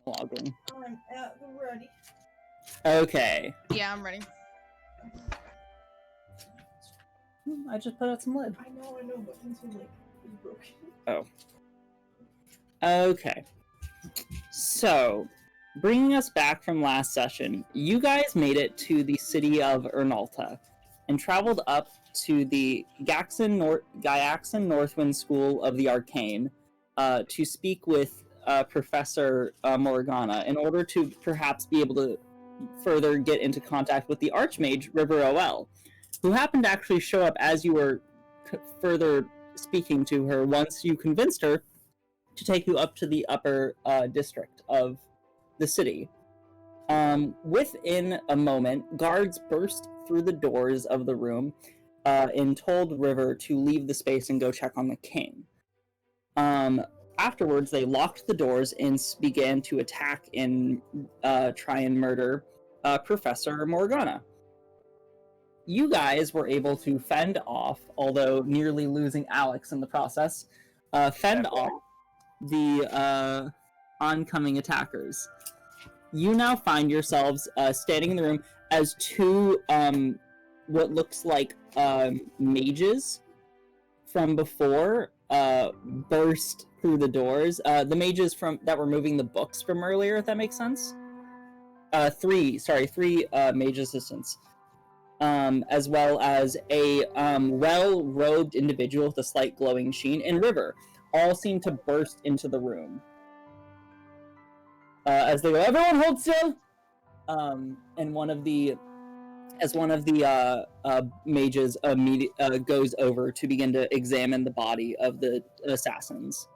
logging. I'm ready. Okay. Yeah, I'm ready. I just put out some lid. I know, but Pencil Lake is broken. Oh. Okay. So, bringing us back from last session, you guys made it to the city of Ernalta and traveled up to the Gyaxon Northwind School of the Arcane to speak with Professor Morgana in order to perhaps be able to further get into contact with the Archmage River OL, who happened to actually show up as you were further speaking to her once you convinced her to take you up to the upper district of the city. Within a moment, guards burst through the doors of the room and told River to leave the space and go check on the king. Afterwards, they locked the doors and began to attack and try and murder Professor Morgana. You guys were able to fend off, although nearly losing Alex in the process, fend off the oncoming attackers. You now find yourselves standing in the room as two what looks like mages from before burst through the doors. The mages that were moving the books from earlier, if that makes sense. Three mage assistants. As well as a well-robed individual with a slight glowing sheen, and River, all seem to burst into the room. As they go, everyone hold still! And one of the mages goes over to begin to examine the body of the assassins.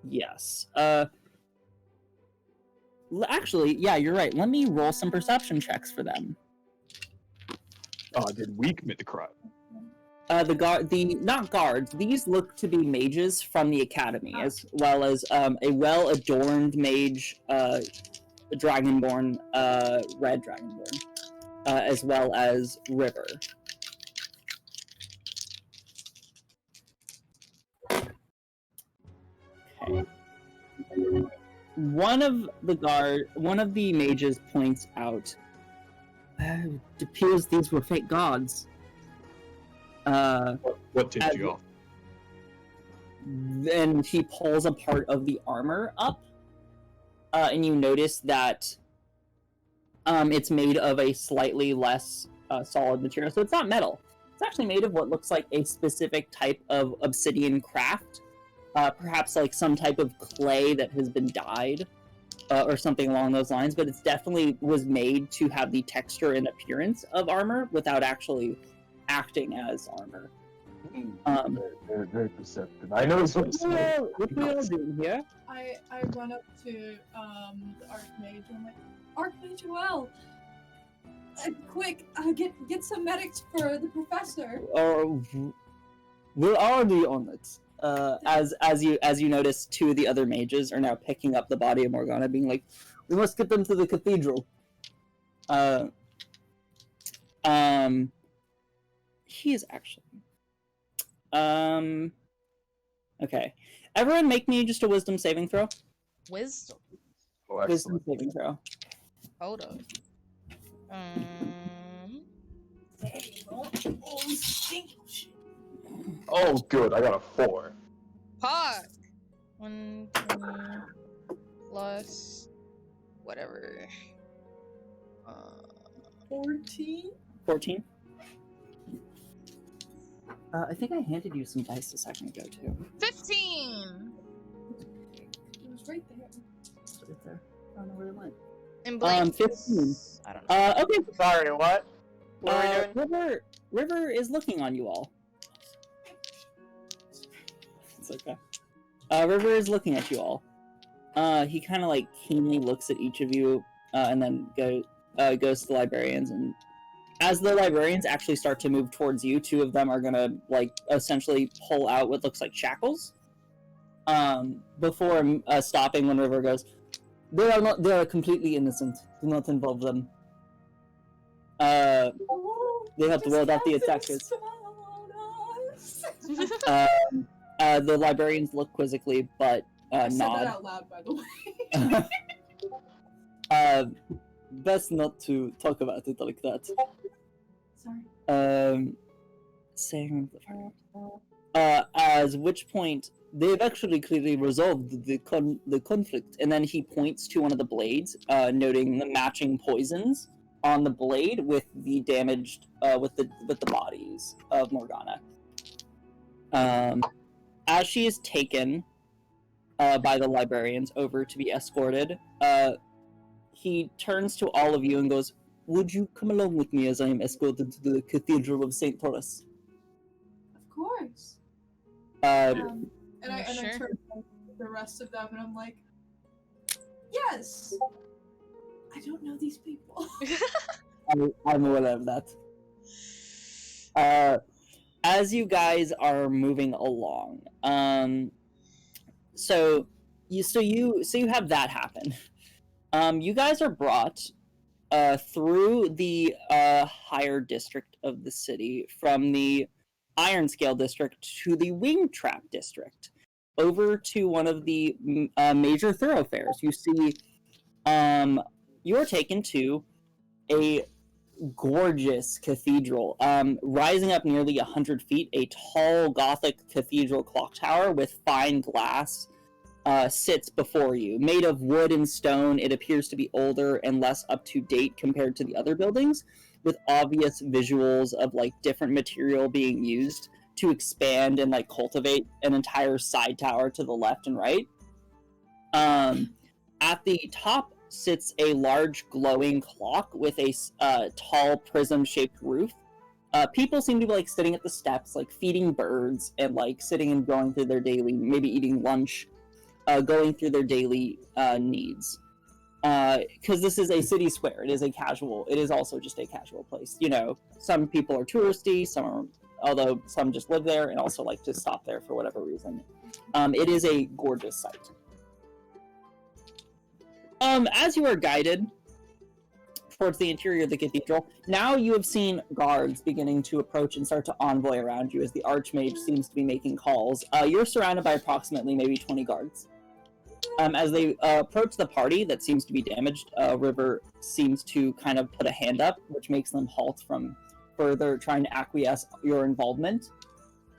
Yes. Actually, yeah, you're right. Let me roll some perception checks for them. Did we commit the crime? Not guards. These look to be mages from the academy, as well as a well-adorned mage, Dragonborn, red Dragonborn, as well as River. Okay. One of the mages points out, it appears these were fake gods. What tipped you off? Then he pulls a part of the armor up, and you notice that it's made of a slightly less solid material. So it's not metal. It's actually made of what looks like a specific type of obsidian craft. Perhaps like some type of clay that has been dyed, or something along those lines, but it's definitely was made to have the texture and appearance of armor without actually acting as armor. Very perceptive. I know what we all doing here? I run up to the Archmage and I'm like, Archmage Joel! Quick, get some medics for the professor! We're already on it. As you notice, two of the other mages are now picking up the body of Morgana, being like, "We must get them to the cathedral." He is actually. Okay. Everyone, make me just a wisdom saving throw. Wisdom. Oh, Wisdom saving throw. Hold up. Oh, good. I got a 4. Fuck. 120 plus whatever. 14? 14. I think I handed you some dice a second ago too. 15. It was right there. It's right there. I don't know where it went. In blank. 15. I don't know. Okay. Sorry, what? What are we doing? River is looking on you all. It's okay. River is looking at you all. He kind of like keenly looks at each of you, and then goes to the librarians. And as the librarians actually start to move towards you, two of them are gonna like essentially pull out what looks like shackles. Before stopping when River goes, they are completely innocent. Do not involve them. They helped ward out the attackers. The librarians look quizzically, but I said that nod. out loud, by the way. Best not to talk about it like that. Sorry. Saying as which point they've actually clearly resolved the conflict, and then he points to one of the blades, noting the matching poisons on the blade with the damaged with the bodies of Morgana. As she is taken by the librarians over to be escorted, he turns to all of you and goes, "Would you come along with me as I am escorted to the Cathedral of St. Thomas?" Of course. You I sure? turn to the rest of them and I'm like, yes! I don't know these people. I'm aware of that. As you guys are moving along, so you have that happen. You guys are brought through the higher district of the city, from the Iron Scale district to the Wing Trap district, over to one of the major thoroughfares. You see, you are taken to a gorgeous cathedral, rising up nearly 100 feet. A tall Gothic cathedral clock tower with fine glass sits before you. Made of wood and stone, it appears to be older and less up to date compared to the other buildings, with obvious visuals of like different material being used to expand and like cultivate an entire side tower to the left and right. At the top sits a large glowing clock with a tall prism-shaped roof. People seem to be like sitting at the steps, like feeding birds and like sitting and going through their daily, maybe eating lunch, going through their daily needs. Because this is a city square, it is also just a casual place. You know, some people are touristy, although some just live there and also like to stop there for whatever reason. It is a gorgeous sight. As you are guided towards the interior of the cathedral, now you have seen guards beginning to approach and start to envoy around you as the Archmage seems to be making calls. You're surrounded by approximately maybe 20 guards. As they approach the party that seems to be damaged, River seems to kind of put a hand up, which makes them halt from further trying to acquiesce your involvement,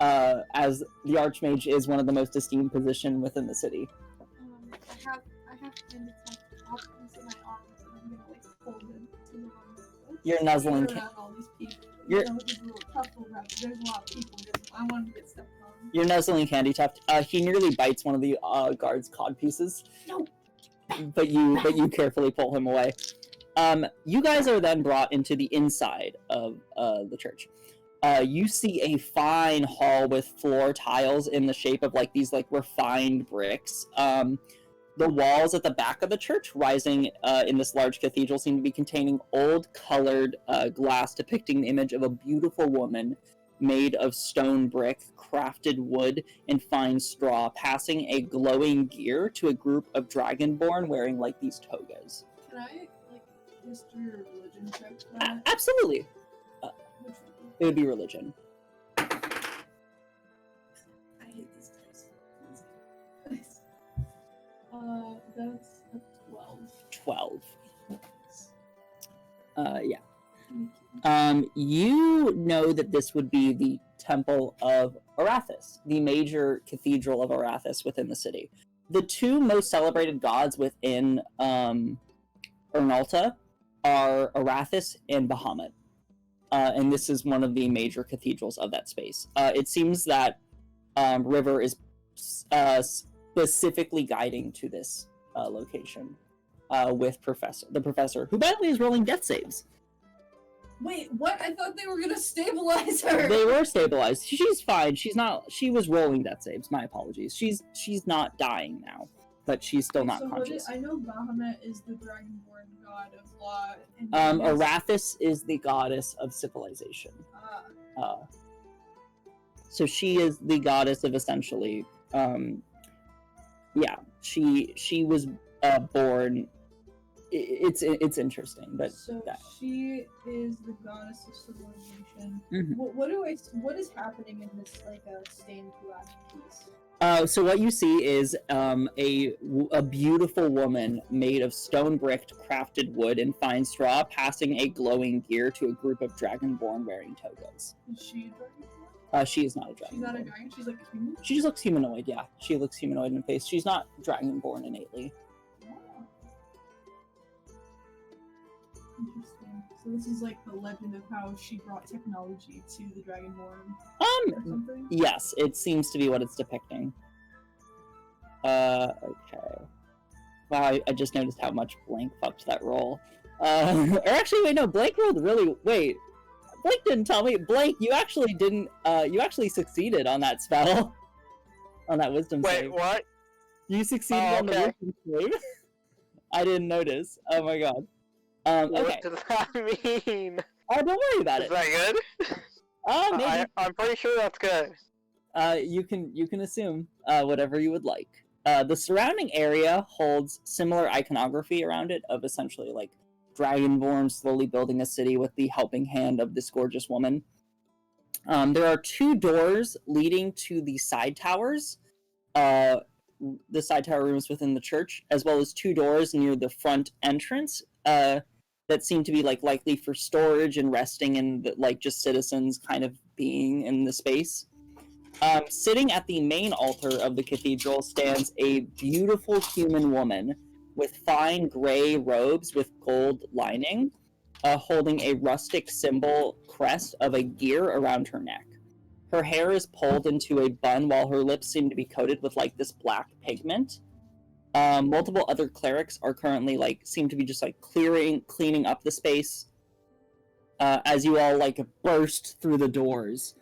as the Archmage is one of the most esteemed positions within the city. I have options in my arms and I'm gonna like hold them to the one. You're nuzzling. Around all these people. You're- You know, there's a little couple around. There's a lot of people. I want to get stepped on. You're nuzzling Candy Tuft. He nearly bites one of the guards' cod pieces. No. But you carefully pull him away. You guys are then brought into the inside of the church. You see a fine hall with floor tiles in the shape of like these like refined bricks. The walls at the back of the church, rising in this large cathedral, seem to be containing old colored glass depicting the image of a beautiful woman made of stone brick, crafted wood, and fine straw, passing a glowing gear to a group of dragonborn wearing like these togas. Can I like just do your religion check? for that? Absolutely. Which one? It would be religion. I hate these dice. Nice. That's a 12. 12. Yeah. Thank you. You know that this would be the Temple of Arathis, the major cathedral of Arathis within the city. The two most celebrated gods within Ernalta are Arathis and Bahamut. And this is one of the major cathedrals of that space. It seems that River is specifically guiding to this location with the professor, who by the way is rolling death saves. Wait, what? I thought they were gonna stabilize her. They were stabilized. She's fine. She's not. She was rolling death saves. My apologies. She's not dying now, but she's still not conscious. I know Bahamut is the dragonborn god of law. And Arathis is the goddess of civilization. So she is the goddess of essentially. Yeah, she was born. It's interesting, but so she is the goddess of civilization. Mhm. What is happening in this like stained glass piece? So what you see is a beautiful woman made of stone-bricked crafted wood and fine straw passing a glowing gear to a group of dragonborn wearing togas. Is she a dragon? She is not a dragonborn. She's not a dragon. She's like a human. She just looks humanoid, yeah. She looks humanoid in face. She's not dragonborn innately. Oh. Interesting. So this is like the legend of how she brought technology to the dragonborn or something? Yes, it seems to be what it's depicting. Okay. Wow, I just noticed how much Blank fucked that roll. Or actually, wait, no, Blank rolled really... Wait, Blank didn't tell me. Blank, you actually didn't... you actually succeeded on that spell. On that wisdom save. Wait, what? You succeeded on the wisdom save? I didn't notice. Oh my god. Okay. What does that mean? Oh, don't worry about Is it. that good? Maybe. I'm pretty sure that's good. You can assume whatever you would like. The surrounding area holds similar iconography around it of essentially like dragonborn slowly building a city with the helping hand of this gorgeous woman. There are 2 doors leading to the side towers, the side tower rooms within the church, as well as 2 doors near the front entrance that seem to be like likely for storage and resting and like just citizens kind of being in the space. Sitting at the main altar of the cathedral stands a beautiful human woman with fine gray robes with gold lining, holding a rustic symbol crest of a gear around her neck. Her hair is pulled into a bun while her lips seem to be coated with like this black pigment. Multiple other clerics are currently like seem to be just like cleaning up the space as you all like burst through the doors.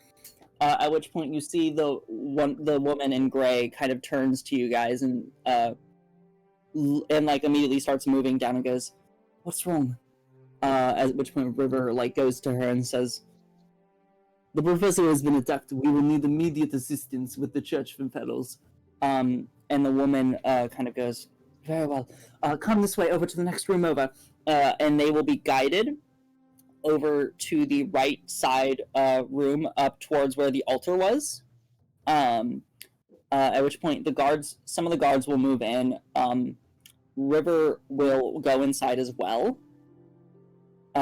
At which point you see the woman in gray kind of turns to you guys and like immediately starts moving down and goes, "What's wrong?" At which point River like goes to her and says, "The professor has been attacked. We will need immediate assistance with the church fellows." And the woman kind of goes, "Very well. Come this way over to the next room over." And they will be guided over to the right side room up towards where the altar was. At which point some of the guards will move in. River will go inside as well. Do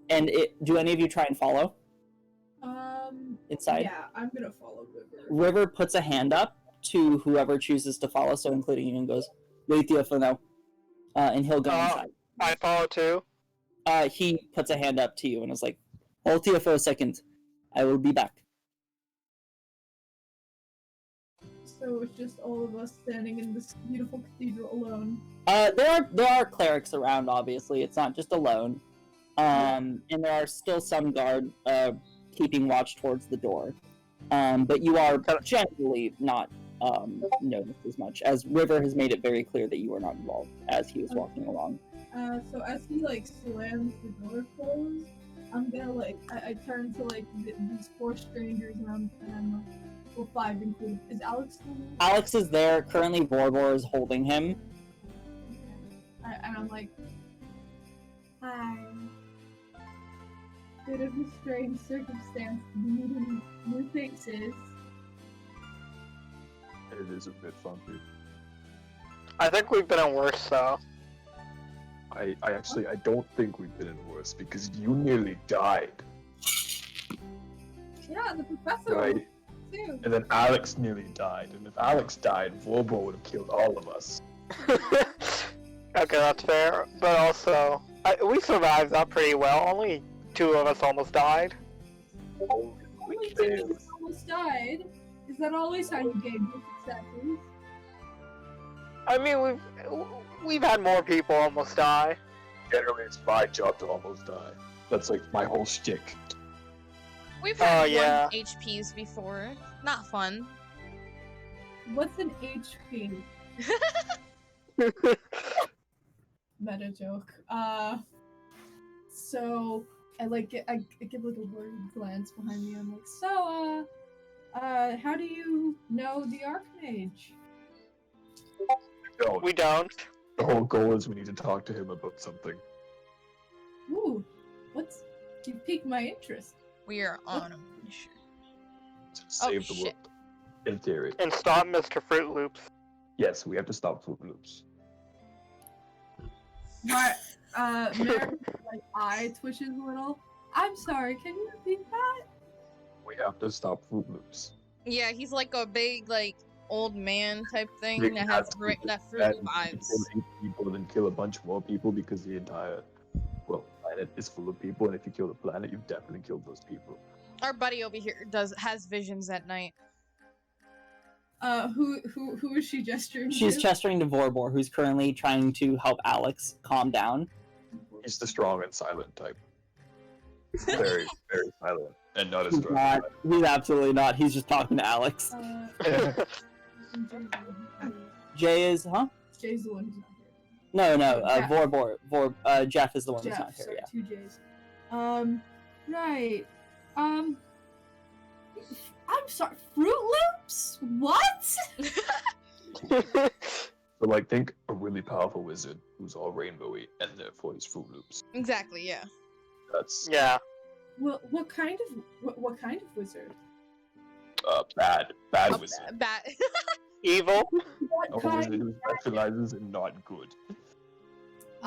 any of you try and follow? Inside? Yeah, I'm gonna follow River. River puts a hand up to whoever chooses to follow, so including you, and goes, "Wait here for now." And he'll go inside. I follow too. He puts a hand up to you and is like, "Hold here for a second. I will be back." So it's just all of us standing in this beautiful cathedral alone. There are clerics around, obviously. It's not just alone. And there are still some guard keeping watch towards the door. But you are generally not noticed as much, as River has made it very clear that you are not involved as he was walking along. So as he like slams the door closed, I'm gonna like I turn to like these 4 strangers and I'm like, well, 5 included. Is Alex still there? Alex is there. Currently, Borbor is holding him. Okay. And I'm like, hi. Bit of a strange circumstance to be meeting new faces. It is a bit funky. I think we've been in worse though. I don't think we've been in worse because you nearly died. Yeah, the professor Right. too. And then Alex nearly died. And if Alex died, Vorbo would have killed all of us. Okay, that's fair. But also, we survived that pretty well. Only 2 of us almost died. Only 2 of us almost died. Is that always how you gauge your successes? I mean, we've had more people almost die. Generally, it's my job to almost die. That's like my whole shtick. We've had yeah. 1 HPs before. Not fun. What's an HP? Meta joke. So I give like a worried glance behind me. I'm like, so how do you know the Archmage? No, We don't. the whole goal is we need to talk to him about something. Ooh, you piqued my interest. We are on a mission. To save the shit. world. In theory. And stop Mr. Fruit Loops. Yes, we have to stop Fruit Loops. My Mary's like eye twitches a little. I'm sorry, can you repeat that? We have to stop Fruit Loops. Yeah, he's like a big, like, old man type thing They that have has to that fruit And vibes. kill 8 people, then kill a bunch more people because the entire planet is full of people, and if you kill the planet, you've definitely killed those people. Our buddy over here has visions at night. Who is she gesturing She's to? gesturing to Vorbor, who's currently trying to help Alex calm down. He's the strong and silent type. Very, very silent, and not as He's strong. not. He's absolutely not. He's just talking to Alex. Jay is, huh? Jay's the one who's not here. No. Jeff. Vorbor. Jeff is the one who's Jeff, not here. sorry, Yeah. 2 J's. Right. I'm sorry, Fruit Loops? What? So, like, think a really powerful wizard who's all rainbowy, and therefore he's Fruit Loops. Exactly, yeah. That's Yeah. What kind of wizard? bad wizard. Bad. Evil. What A wizard kind? who specializes in not good.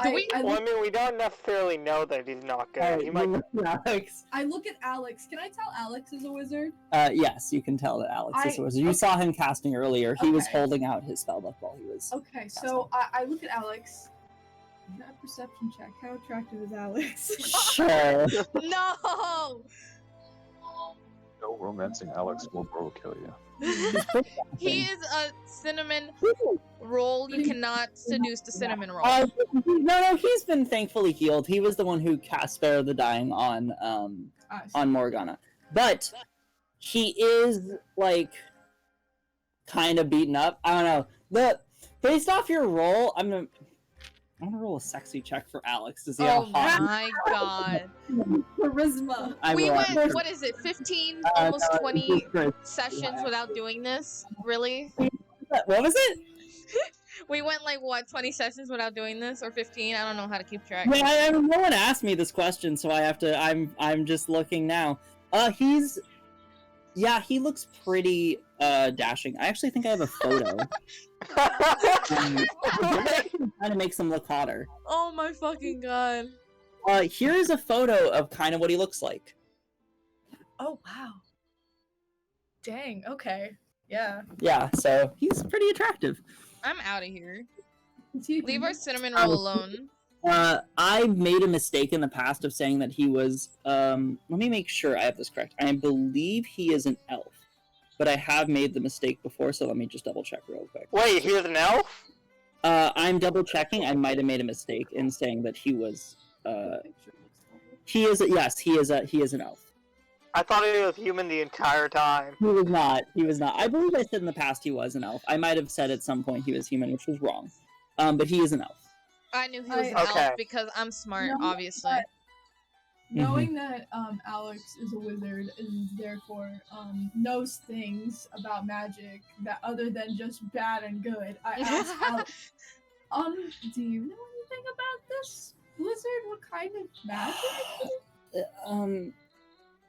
Do we- I Well, I look, mean, we don't necessarily know that he's not good. Alright, He might. Alex. I look at Alex. Can I tell Alex is a wizard? Yes, you can tell that Alex is I- a wizard. You saw him casting earlier. He was Okay. holding out his spellbook while he was. Okay, so I look at Alex. Is that a perception check? How attractive is Alex? Sure. No! No romancing Alex will kill you. He is a cinnamon roll. You cannot seduce the cinnamon roll. No, he's been thankfully healed. He was the one who cast Spare the Dying on Morgana. But he is like kind of beaten up. I don't know. Based off your roll, I'm gonna roll a sexy check for Alex to see how Oh hot. my god. Charisma. We will. went, what is it, 15, almost 20 sessions without doing this? Really? What was it? We went like, what, 20 sessions without doing this? Or 15? I don't know how to keep track. I mean, no one asked me this question, so I have to. I'm just looking now. He looks pretty dashing. I actually think I have a photo. Kind of makes him look hotter. Oh my fucking god. Here's a photo of kind of what he looks like. Oh wow. Dang. Okay. Yeah. Yeah, so he's pretty attractive. I'm out of here. Leave Leave our cinnamon roll alone. I made a mistake in the past of saying that he was. Let me make sure I have this correct. I believe he is an elf, but I have made the mistake before, so let me just double check real quick. Wait, he's an elf? I'm double checking. I might have made a mistake in saying that he was. He is. He is an elf. I thought he was human the entire time. He was not. He was not. I believe I said in the past he was an elf. I might have said at some point he was human, which was wrong. But he is an elf. I knew he was an Okay. elf because I'm smart, No, obviously. Knowing that Alex is a wizard and therefore knows things about magic that other than just bad and good, I asked Alex, do you know anything about this wizard? What kind of magic?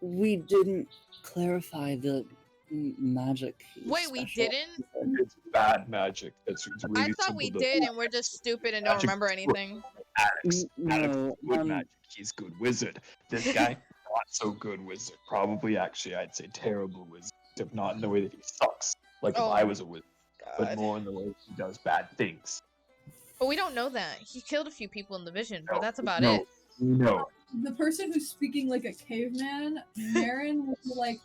We didn't clarify the magic. Wait, we special. didn't? It's bad magic. It's really I thought we simple to- did, and we're just stupid and don't Magic- remember anything. Alex. Alex No, is good magic. He's good wizard. This guy, not so good wizard. Probably, actually, I'd say terrible wizard. If not in the way that he sucks. Like Oh if I was a wizard. But God. more in the way that he does bad things. But we don't know that. He killed a few people in the vision, but No, that's about no. it. No. The person who's speaking like a caveman, Marin, will be like,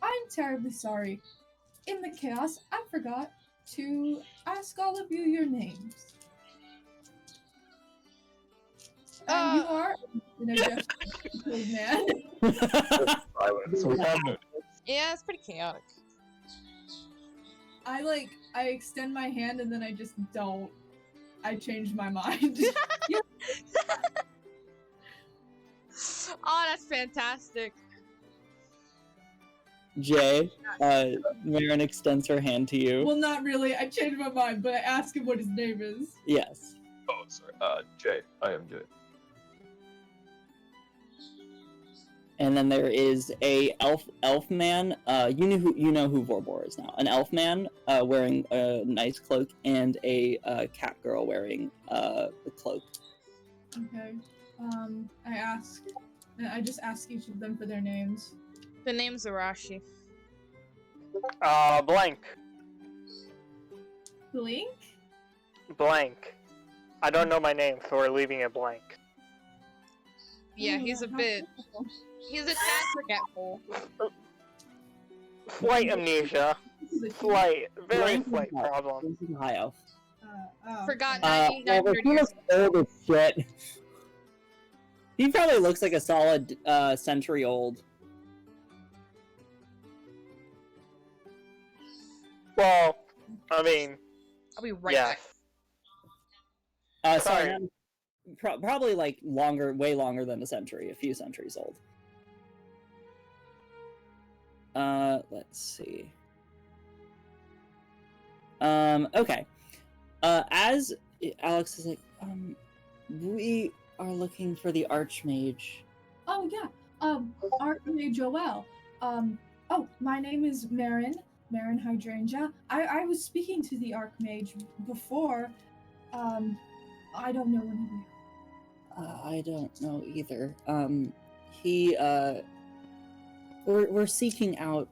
I'm terribly sorry. In the chaos, I forgot to ask all of you your names. And you are an adjusted caveman. Silence. We have no. Yeah, it's pretty chaotic. I extend my hand and then I just don't. I changed my mind. Oh, that's fantastic. Jay, Marin extends her hand to you. Well, not really. I changed my mind, but I asked him what his name is. Yes. Oh, sorry. Jay. I am Jay. And then there is a elf man. You know who Vorbor is now. An elf man wearing a nice cloak, and a cat girl wearing a cloak. Okay. I just ask each of them for their names. The name's Arashi. Blank. Blink? Blank. I don't know my name, so we're leaving it blank. Yeah, Oh, he's a how bit. difficult. He's a tad forgetful. Slight amnesia. This is a Very Blank slight is not- problem. This is high elf. Forgot okay. 900 he years. looks old as shit. He probably looks like a solid century old. Well, I mean, I'll be right yes. back. Sorry, Sorry. probably like longer, way longer than a century, a few centuries old. Let's see. Okay. As Alex is like, we are looking for the Archmage. Oh yeah. Archmage Joel. Oh, my name is Marin Hydrangea. I was speaking to the Archmage before. I don't know when I don't know either. We're seeking out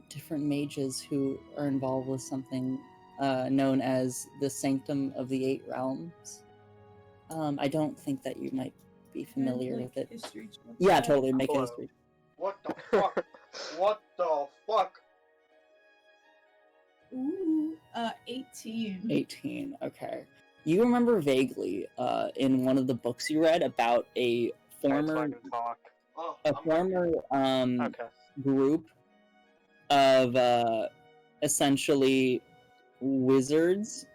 different mages who are involved with something known as the Sanctum of the Eight Realms. I don't think that you might be familiar with it. History. Yeah, totally. Make a Hello. history. What the fuck? What the fuck? Ooh, 18. 18. Okay. You remember vaguely in one of the books you read about a former Talk. Oh, a former Okay. group of essentially wizards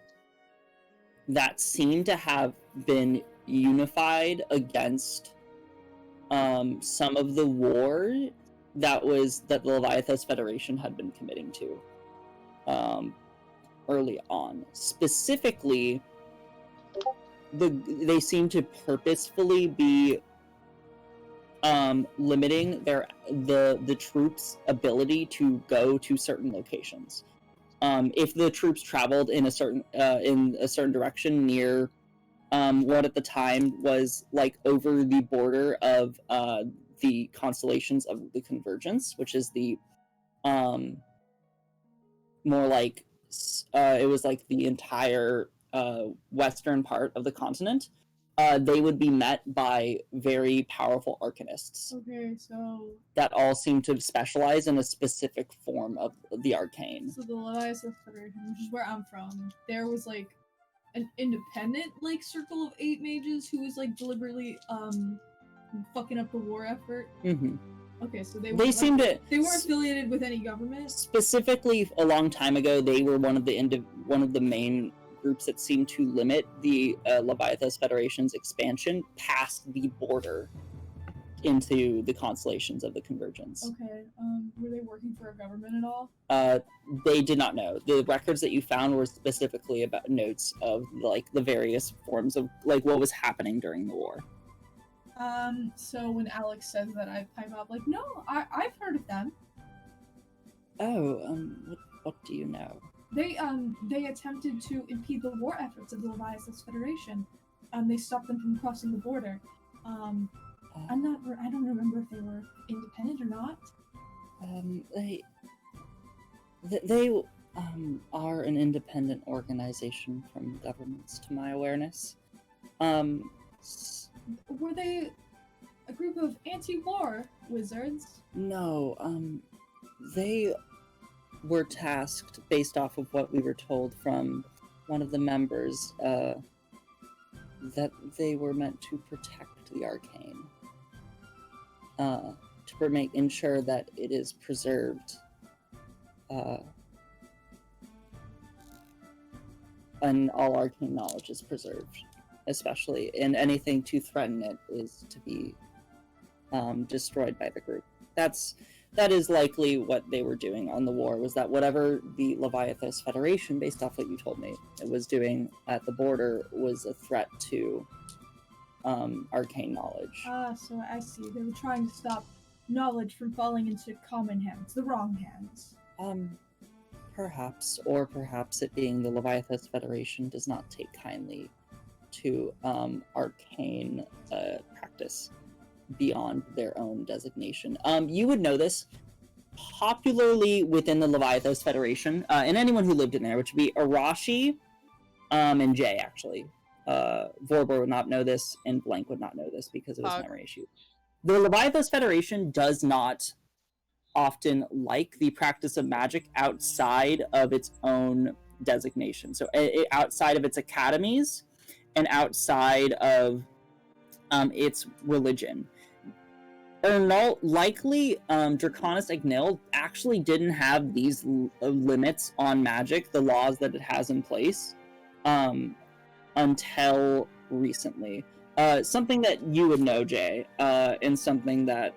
that seem to have been unified against some of the war that the Leviathos Federation had been committing to early on. Specifically, they seem to purposefully be limiting the troops' ability to go to certain locations. If the troops traveled in a certain direction near what at the time was like over the border of the constellations of the Convergence, which is the more like it was like the entire western part of the continent. They would be met by very powerful arcanists Okay, so that all seem to specialize in a specific form of the arcane. the Leviathan Federation, which is where I'm from, there was like an independent like circle of 8 mages who was like deliberately fucking up the war effort. Mm-hmm. Okay, so they seem to they weren't affiliated with any government. specifically a long time ago. They were one of the main groups that seemed to limit the Leviathos Federation's expansion past the border into the constellations of the Convergence. Okay, were they working for a government at all? They did not know. The records that you found were specifically about notes of like the various forms of like what was happening during the war. So when Alex says that, I pipe up like, no, I've heard of them. Oh, what do you know? They attempted to impede the war efforts of the Leviathan Federation. They stopped them from crossing the border. I don't remember if they were independent or not. They are an independent organization from governments, to my awareness. Were they a group of anti-war wizards? No, they were tasked, based off of what we were told from one of the members, that they were meant to protect the arcane. To ensure that it is preserved, and all arcane knowledge is preserved, especially, and anything to threaten it is to be destroyed by the group. That is likely what they were doing on the war, was that whatever the Leviathos Federation, based off what you told me, it was doing at the border, was a threat to arcane knowledge. So I see. They were trying to stop knowledge from falling into common hands, the wrong hands. Perhaps, or perhaps it being the Leviathas Federation does not take kindly to arcane practice beyond their own designation. You would know this popularly within the Leviathas Federation, and anyone who lived in there, which would be Arashi, and Jay, actually. Vorbor would not know this, and Blank would not know this because of his memory issue. The Leviathas Federation does not often like the practice of magic outside of its own designation. So outside of its academies and outside of its religion. Likely, Draconis Ignil actually didn't have these limits on magic, the laws that it has in place, until recently. Something that you would know, Jay, and something that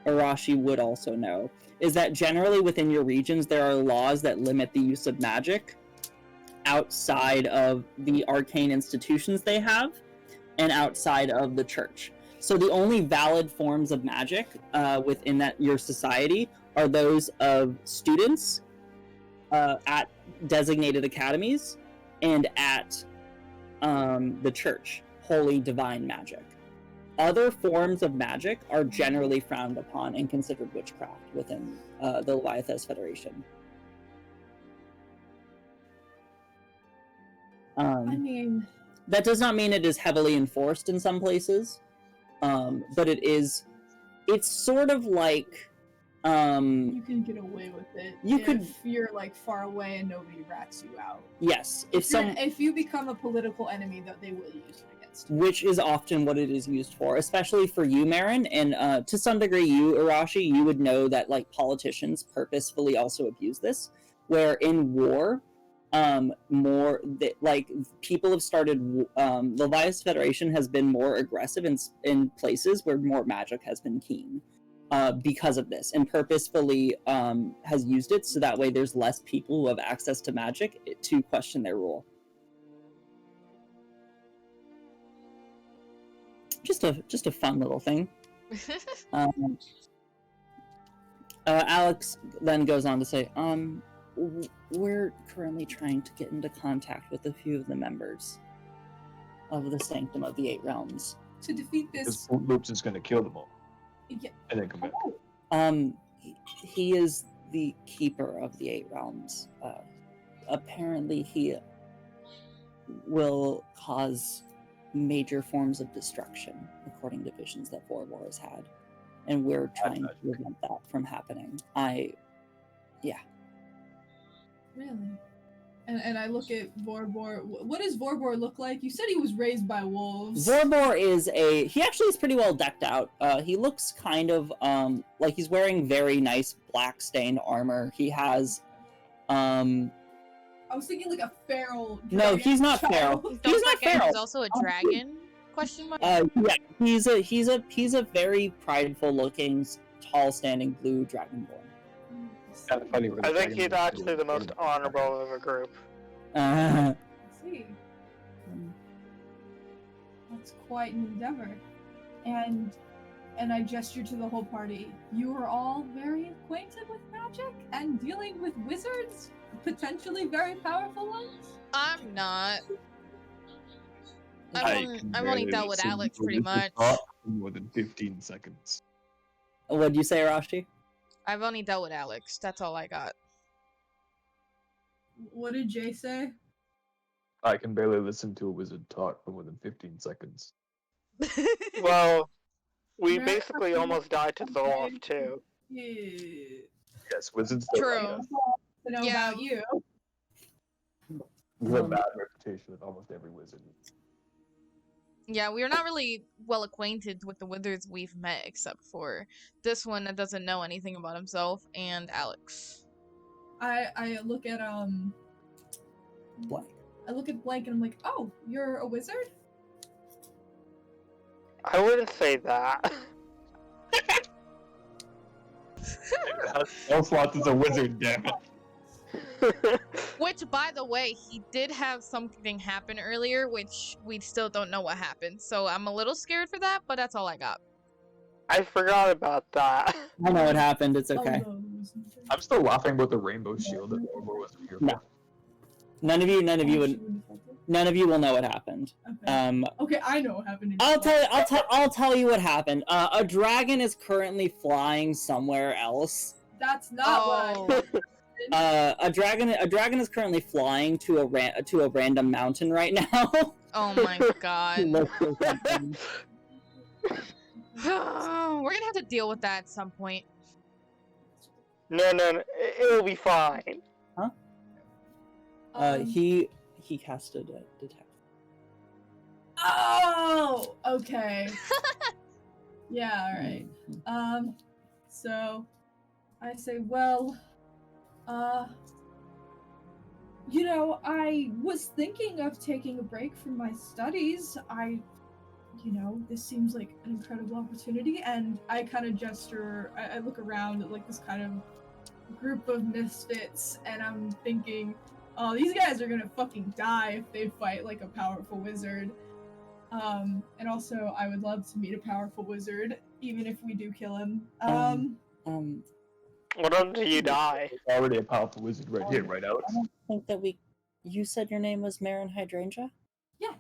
Arashi would also know, is that generally within your regions there are laws that limit the use of magic outside of the arcane institutions they have and outside of the church. So the only valid forms of magic within your society are those of students at designated academies and at the church, holy divine magic. Other forms of magic are generally frowned upon and considered witchcraft within the Leviathas Federation. I mean, that does not mean it is heavily enforced in some places, but it's sort of like you can get away with it if you're like far away and nobody rats you out. Yes, if you become a political enemy, that they will use it against you. Which is often what it is used for, especially for you, Marin, and to some degree you, Arashi, you would know that like politicians purposefully also abuse this, where in war, people have started, Leviathas Federation has been more aggressive in places where more magic has been keen. Because of this, and purposefully has used it so that way there's less people who have access to magic to question their rule. Just a fun little thing. Alex then goes on to say, we're currently trying to get into contact with a few of the members of the Sanctum of the Eight Realms. To defeat this... Because Boot Loops is going to kill them all. Yeah. And then come back. He is the keeper of the Eight Realms. Apparently he will cause major forms of destruction, according to visions that Vorbor has had. And we're trying to prevent that from happening. Really? And I look at Vorbor. What does Vorbor look like? You said he was raised by wolves. Vorbor he actually is pretty well decked out. He looks kind of like he's wearing very nice black stained armor. He has I was thinking like a feral dragon. No, he's not feral. He's not feral. He's also a dragon? Question mark? Yeah, he's a very prideful looking, tall standing blue dragonborn. Kind of funny. I think he's actually the most honorable of a group. I see. That's quite an endeavor. And I gesture to the whole party. You are all very acquainted with magic and dealing with wizards? Potentially very powerful ones? I'm not. I've only dealt with Alex pretty much. More than 15 seconds. What'd you say, Arashi? I've only dealt with Alex. That's all I got. What did Jay say? I can barely listen to a wizard talk for more than 15 seconds. Well, we basically almost died to Zoloff too. Yeah. Yes, wizards. True. To know about you. We have a bad reputation with almost every wizard. Yeah, we are not really well acquainted with the wizards we've met, except for this one that doesn't know anything about himself, and Alex. I look at Blank. I look at Blank and I'm like, oh, you're a wizard? I wouldn't say that. Elfloth is a wizard, damn it. Which, by the way, he did have something happen earlier, which we still don't know what happened. So I'm a little scared for that, but that's all I got. I forgot about that. I know what happened. It's okay. Oh, no, I'm still laughing about the rainbow shield that Mormor wasn't here for. No. None of you will know what happened. Okay. Okay, I know what happened. I'll tell you what happened. A dragon is currently flying somewhere else. That's not what I A dragon is currently flying to a random mountain right now. Oh my god. We're gonna have to deal with that at some point. No, it'll be fine. He casted a detect. Oh, okay. Yeah, alright. So I say, well, you know, I was thinking of taking a break from my studies. This seems like an incredible opportunity, and I kind of gesture, I look around at like this kind of group of misfits, and I'm thinking, oh, these guys are gonna fucking die if they fight like a powerful wizard. And also, I would love to meet a powerful wizard, even if we do kill him. What until you die? There's already a powerful wizard right here, right, Alex? I don't think that you said your name was Marin Hydrangea? Yeah.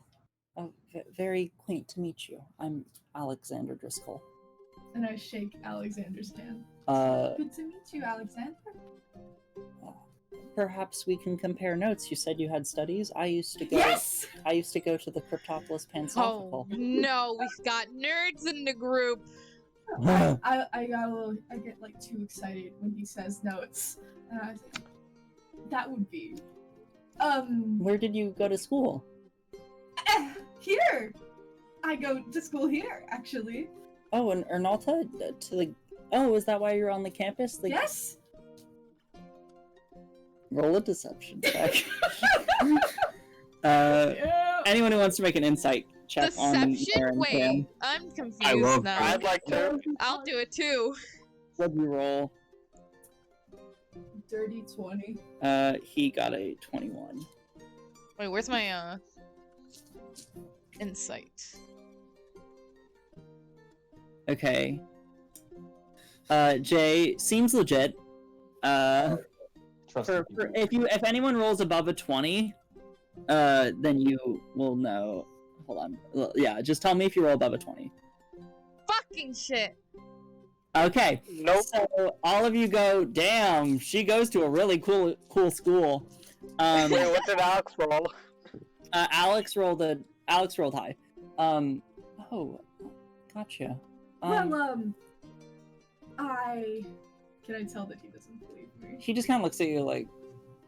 Oh, very quaint to meet you. I'm Alexander Driscoll. And I shake Alexander's hand. Good to meet you, Alexander. Perhaps we can compare notes. You said you had studies. I used to go to the Cryptopolis Pansophical. Oh no, we've got nerds in the group. I get like too excited when he says notes. And I was like, that would be Where did you go to school? Here. I go to school here, actually. Oh, in Ernalta? Oh, is that why you're on the campus? Yes. Roll a deception check. Yeah. Anyone who wants to make an insight check on Deception? Wait, Cam. I'm confused I love now. I'd like to. I'll do it too. What'd you roll? Dirty 20. He got a 21. Wait, where's my insight? Okay. Jay seems legit. If anyone rolls above a 20, then you will know. Hold on. Well, yeah, just tell me if you roll above a 20. Fucking shit. Okay. Nope. So all of you go. Damn, she goes to a really cool school. Wait, what did Alex roll? Alex rolled high. Oh, gotcha. Can I tell that he doesn't believe me? He just kind of looks at you like,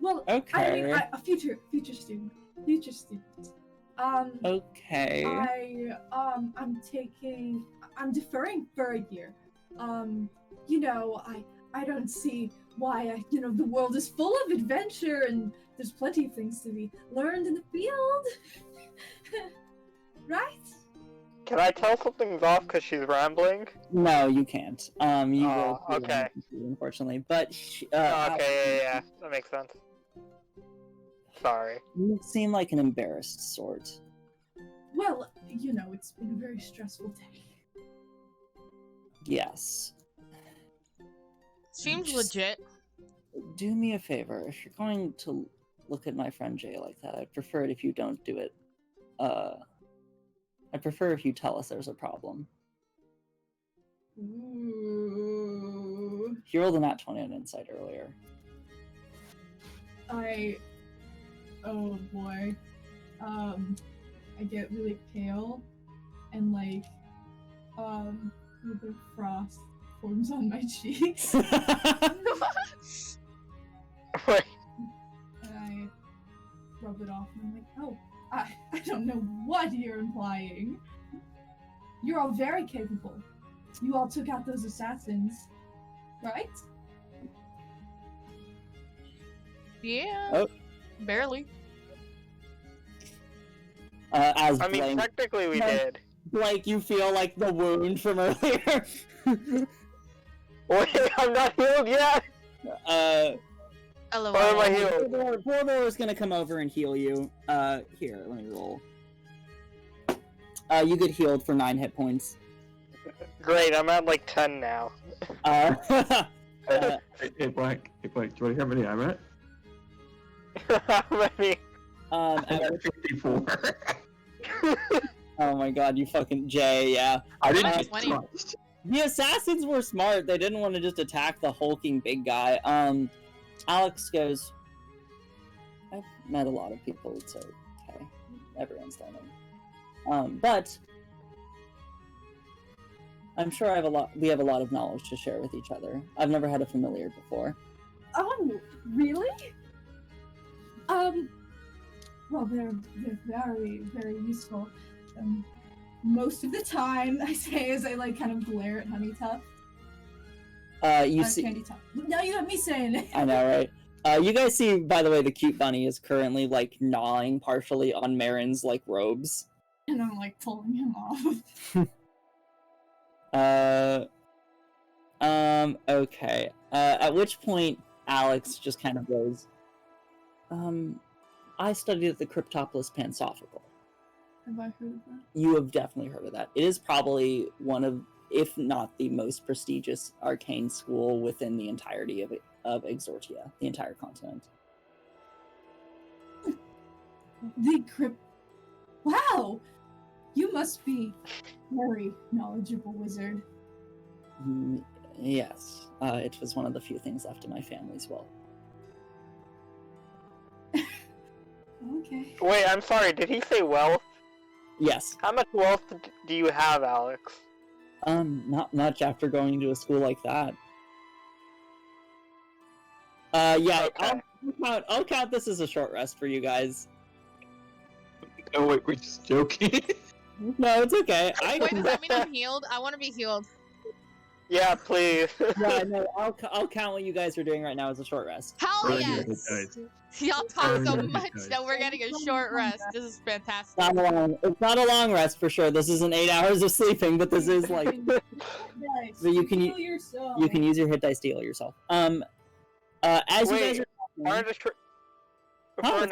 Well, okay. I mean, a future student. Okay. I'm deferring for a year. I don't see why, the world is full of adventure and there's plenty of things to be learned in the field. Right? Can I tell something's off because she's rambling? No, you can't. You rolled okay. unfortunately, but Okay, yeah, that makes sense. Sorry. You seem like an embarrassed sort. Well, it's been a very stressful day. Yes. Seems Just legit. Do me a favor. If you're going to look at my friend Jay like that, I'd prefer it if you don't do it. I'd prefer if you tell us there's a problem. Ooh. He rolled a nat 20 on insight earlier. Oh boy. I get really pale and like, a little bit of frost forms on my cheeks. Wait. And I rub it off and I'm like, oh, I don't know what you're implying. You're all very capable. You all took out those assassins, right? Yeah. Oh. Barely. Technically we did. Like, you feel like the wound from earlier. Wait, I'm not healed yet! LOL. Why am I healed? Bordor is gonna come over and heal you. Here, let me roll. You get healed for 9 hit points. Great, I'm at like 10 now. Hey, Black, do you want to hear how many I'm at? How many? I'm at 54. Oh my god, you fucking Jay, yeah. I didn't I'm get at 20. touched. The assassins were smart. They didn't want to just attack the hulking big guy. Alex goes, I've met a lot of people, it's okay. Everyone's learning. But I'm sure we have a lot of knowledge to share with each other. I've never had a familiar before. Oh, really? Well, they're very, very useful. Most of the time, I say as I like kind of glare at Honey Tuft. You see, Candy Tuft. Now you have me saying it. I know, right? You guys see, by the way, the cute bunny is currently like gnawing partially on Marin's like robes. And I'm like pulling him off. Okay. At which point, Alex just kind of goes, I studied at the Cryptopolis Pansophical. Have I heard of that? You have definitely heard of that. It is probably one of, if not the most prestigious arcane school within the entirety of Exortia, the entire continent. Wow! You must be very knowledgeable wizard. Yes. It was one of the few things left in my family's will. Okay. Wait, I'm sorry, did he say wealth? Yes. How much wealth do you have, Alex? Not much after going to a school like that. Yeah, Okay. I'll count this as a short rest for you guys. Oh wait, we're just joking. No, it's okay. Wait, does that mean I'm healed? I want to be healed. Yeah, please. Yeah, no, I'll count what you guys are doing right now as a short rest. Hell Oh, yes! yeah, it does. Y'all talk so Oh, yeah, it much does. that we're getting a short rest. This is fantastic. It's not a long rest for sure. This isn't 8 hours of sleeping, but this is like Nice. So you can Heal yourself. you can use your hit dice to heal yourself. As you guys Wait, are Aren't a Oh,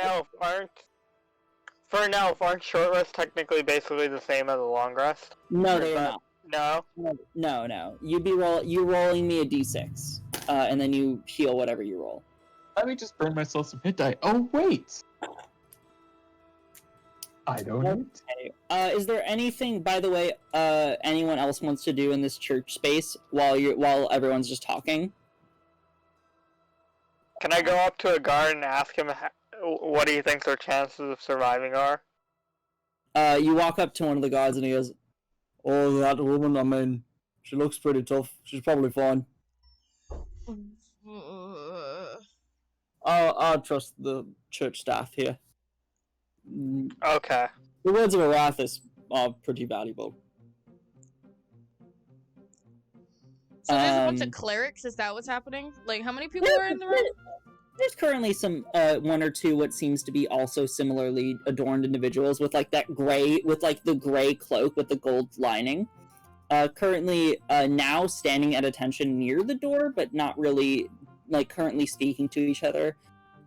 for an elf, aren't short rests technically basically the same as a long rest? no, Or they is are that- not. No? No. You rolling me a d6, and then you heal whatever you roll. Let me just burn myself some hit die. Oh wait. I don't know. Okay. Is there anything, by the way, anyone else wants to do in this church space while everyone's just talking? Can I go up to a guard and ask him what do you think their chances of surviving are? You walk up to one of the guards and he goes, "Oh, that woman, I mean, she looks pretty tough. She's probably fine. I trust the church staff here. Okay. The words of Arathis are pretty valuable." So there's a bunch Um, of clerics. Is that what's happening? Like, how many people are in the room? There's currently some one or two what seems to be also similarly adorned individuals with like that gray, with like the gray cloak with the gold lining. Currently now standing at attention near the door, but not really like currently speaking to each other.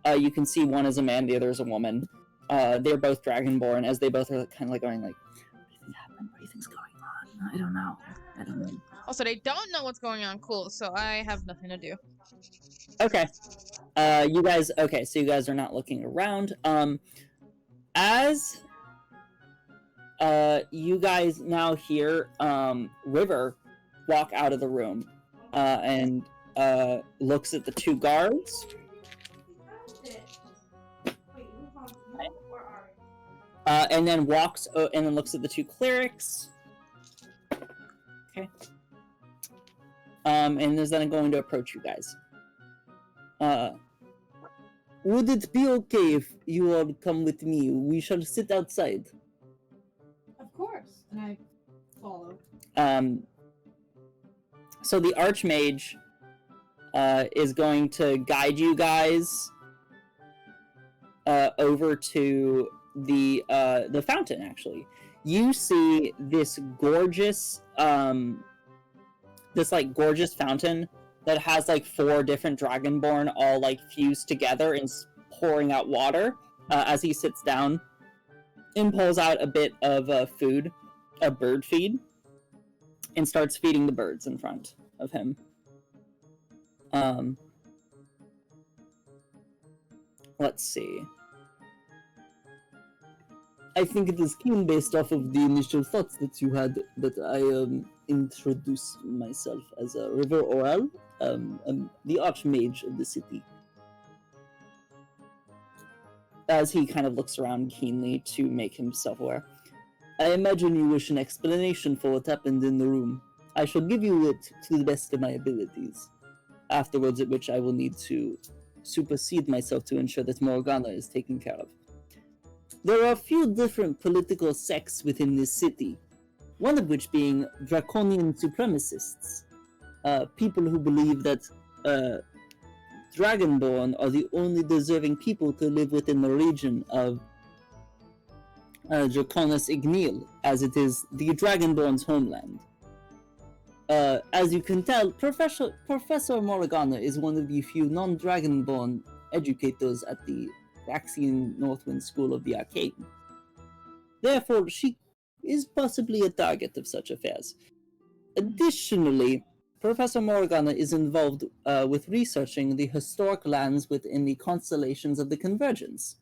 You can see one is a man, the other is a woman. They're both dragonborn, as they both are kind of like going like, "What do you think happened? What do you think's going on? I don't know. Also, they don't know what's going on. Cool. So I have nothing to do. Okay. So you guys are not looking around. As you guys now hear River walk out of the room and looks at the two guards. And then and then looks at the two clerics. Okay. And is then going to approach you guys. Would it be okay if you all come with me? We shall sit outside. Of course. And I follow. So the Archmage is going to guide you guys over to the fountain. Actually, you see this gorgeous gorgeous fountain that has like 4 different dragonborn all like fused together and pouring out water as he sits down and pulls out a bit of food, a bird feed. and starts feeding the birds in front of him. Let's see. I think it is keen based off of the initial thoughts that you had that I introduce myself as a River Oral, the Archmage of the city. As he kind of looks around keenly to make himself aware. I imagine you wish an explanation for what happened in the room. I shall give you it to the best of my abilities. Afterwards, at which I will need to supersede myself to ensure that Morgana is taken care of. There are a few different political sects within this city, one of which being draconian supremacists, people who believe that Dragonborn are the only deserving people to live within the region of Draconis Igneel, as it is the Dragonborn's homeland. As you can tell, Professor Morgana is one of the few non-Dragonborn educators at the Vaxian Northwind School of the Arcane. Therefore, she is possibly a target of such affairs. Additionally, Professor Morgana is involved with researching the historic lands within the constellations of the Convergence.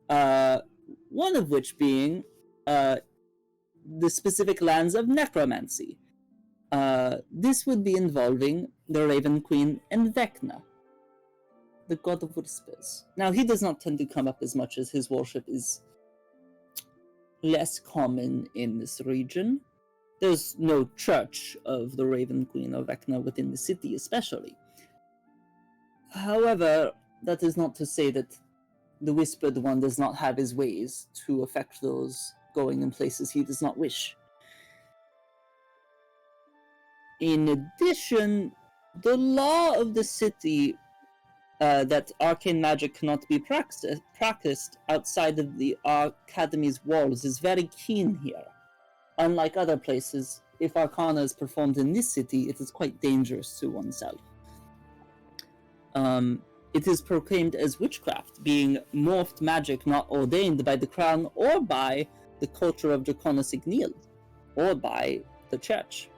One of which being the specific lands of necromancy. This would be involving the Raven Queen and Vecna, the god of whispers. Now, he does not tend to come up as much as his worship is less common in this region. There's no church of the Raven Queen or Vecna within the city, especially. However, that is not to say that the Whispered One does not have his ways to affect those going in places he does not wish. In addition, the law of the city that arcane magic cannot be practiced outside of the Academy's walls is very keen here. Unlike other places, if arcana is performed in this city, it is quite dangerous to oneself. It is proclaimed as witchcraft, being morphed magic not ordained by the crown or by the culture of Draconis Igneel, or by the church.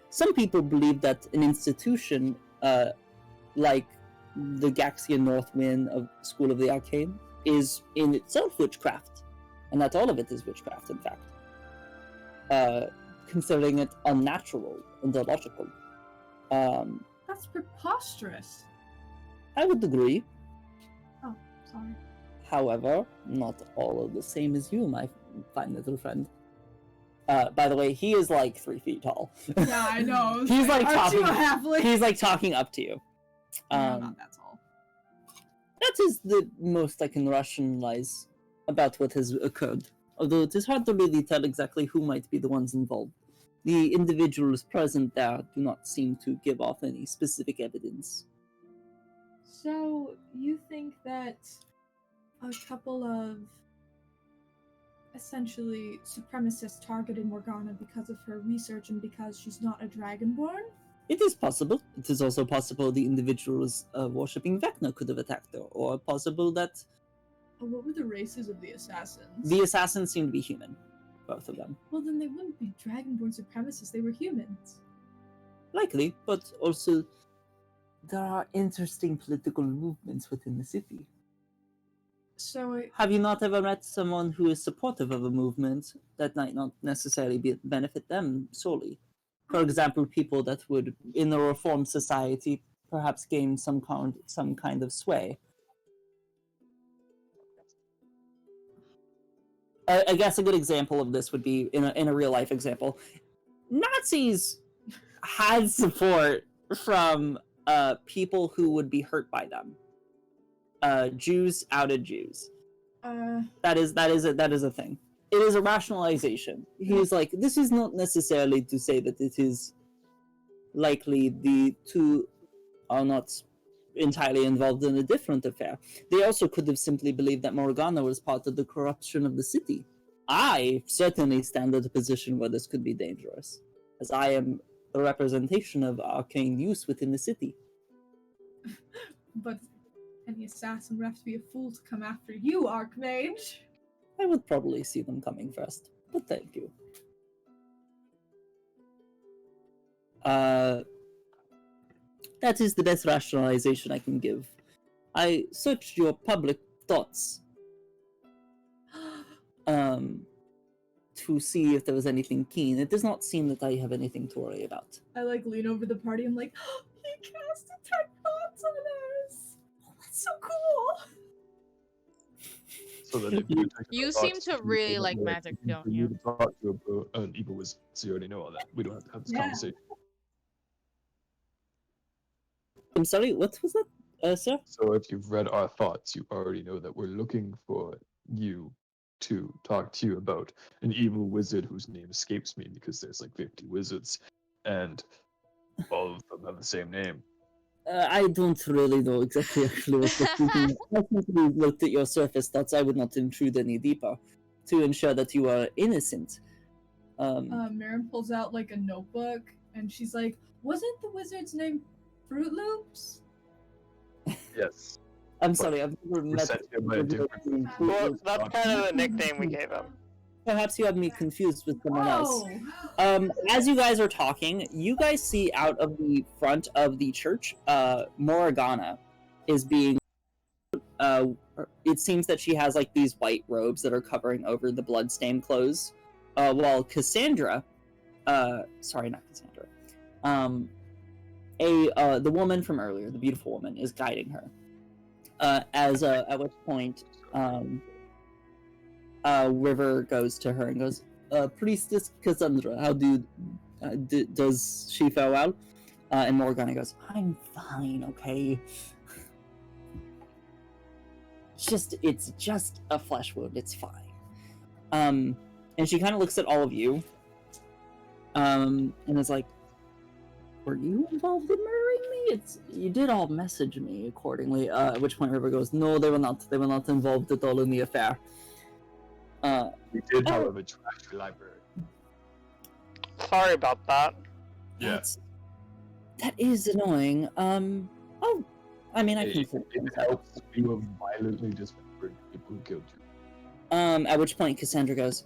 Some people believe that an institution like the Gaxian Northwind of School of the Arcane is in itself witchcraft, and that all of it is witchcraft, in fact. Considering it unnatural and illogical. That's preposterous. I would agree. Oh, sorry. However, not all of the same as you, my fine little friend. By the way, he is like 3 feet tall. Yeah, I know. He's like Aren't you talking. a halfling? He's like talking up to you. No, not that tall. That is the most I can rationalize about what has occurred. Although it is hard to really tell exactly who might be the ones involved. The individuals present there do not seem to give off any specific evidence. So, you think that a couple of essentially supremacists targeted Morgana because of her research and because she's not a Dragonborn? It is possible. It is also possible the individuals worshipping Vecna could have attacked her, or possible that... What were the races of the assassins? The assassins seem to be human, both of them. Well, then they wouldn't be Dragonborn supremacists, they were humans. Likely, but also there are interesting political movements within the city. So, Have you not ever met someone who is supportive of a movement that might not necessarily benefit them solely? For example, people that would, in a reformed society, perhaps gain some kind of sway. I guess a good example of this would be, in a real-life example, Nazis had support from people who would be hurt by them. Jews outed Jews. That is a thing. It is a rationalization. He's like, this is not necessarily to say that it is likely the two are not entirely involved in a different affair. They also could have simply believed that Morgana was part of the corruption of the city. I certainly stand at a position where this could be dangerous, as I am the representation of arcane use within the city. but any assassin would have to be a fool to come after you, Archmage. I would probably see them coming first, but thank you. That is the best rationalization I can give. I searched your public thoughts to see if there was anything keen. It does not seem that I have anything to worry about. I like lean over the party. I'm like, he cast detect thoughts on us. Oh, that's so cool. So that if you You seem to really like magic, don't you? To talk to an evil wizard, so you already know all that. We don't have to have this Yeah. conversation. I'm sorry, what was that, sir? So if you've read our thoughts, you already know that we're looking for you to talk to you about an evil wizard whose name escapes me because there's like 50 wizards and all of them have the same name. I don't really know exactly actually what you're speaking of. I simply looked at your surface thoughts. I would not intrude any deeper to ensure that you are innocent. Maren pulls out like a notebook and she's like, wasn't the wizard's name Fruit Loops? Yes. I'm sorry, I've never We're met. sent here by a different Well, that's kind of the nickname we gave him. Perhaps you have me confused with someone else. Oh. As you guys are talking, you guys see out of the front of the church, Morgana is being. It seems that she has like these white robes that are covering over the bloodstained clothes, while Cassandra, sorry, not Cassandra, the woman from earlier, the beautiful woman, is guiding her. At which point, River goes to her and goes, Priestess Cassandra, how does she fare well? And Morgana goes, I'm fine, okay? It's just a flesh wound, it's fine. And she kind of looks at all of you, and is like, were you involved in murdering me? You did all message me accordingly. At which point River goes, no, they were not. They were not involved at all in the affair. We did, however, trash your library. Sorry about that. Yeah. That is annoying. Oh, I mean, I can. It helps. You have violently dismembered people who killed you. At which point Cassandra goes,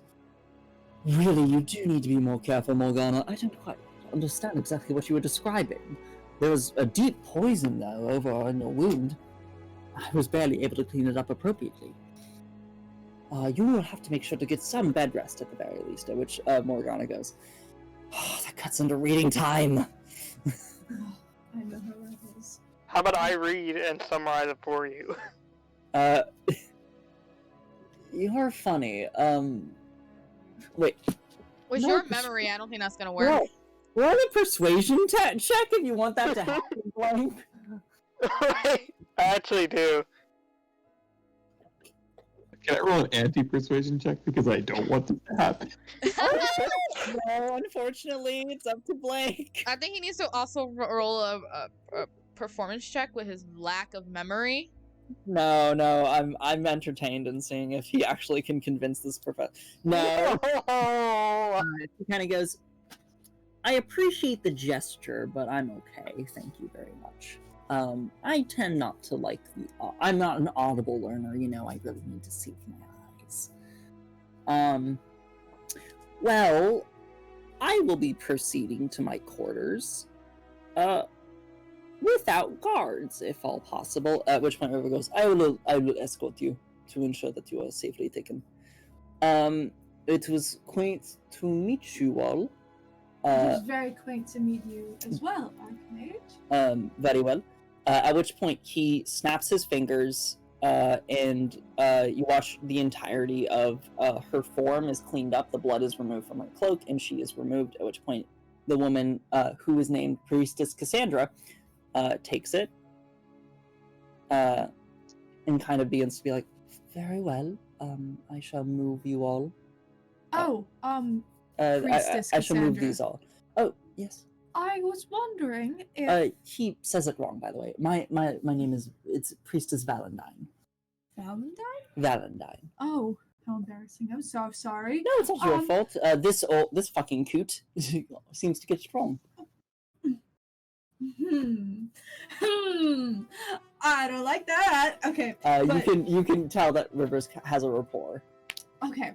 really, you do need to be more careful, Morgana. I don't quite understand exactly what you were describing. There was a deep poison, though, over in your wound. I was barely able to clean it up appropriately. You will have to make sure to get some bed rest at the very least, at which Morgana goes, oh, that cuts into reading time. I know how that is. How about I read and summarize it for you? You're funny. Wait. With No, your pers- memory, I don't think that's gonna work. Roll a persuasion check if you want that to happen, blank. I actually do. Can I roll an anti-persuasion check because I don't want this to happen? No, unfortunately, it's up to Blake. I think he needs to also roll a performance check with his lack of memory. No, I'm entertained in seeing if he actually can convince this professor. No. He kind of goes, I appreciate the gesture, but I'm okay. Thank you very much. I tend not to like I'm not an audible learner, you know, I really need to see with my eyes. Well, I will be proceeding to my quarters, without guards, if all possible, at which point River goes, I will escort you to ensure that you are safely taken. It was quaint to meet you all. It was very quaint to meet you as well, Archmage. Very well. At which point he snaps his fingers, and you watch the entirety of her form is cleaned up, the blood is removed from her cloak, and she is removed, at which point the woman, who is named Priestess Cassandra, takes it, and kind of begins to be like, very well, I shall move you all. Priestess I shall move Cassandra. these all. Oh, yes. I was wondering if He says it wrong, by the way. My name it's Priestess Valentine. Valentine? Valentine. Oh, how embarrassing! I'm so sorry. No, it's not your fault. This fucking coot seems to get strong. I don't like that. Okay. You can tell that Rivers has a rapport. Okay.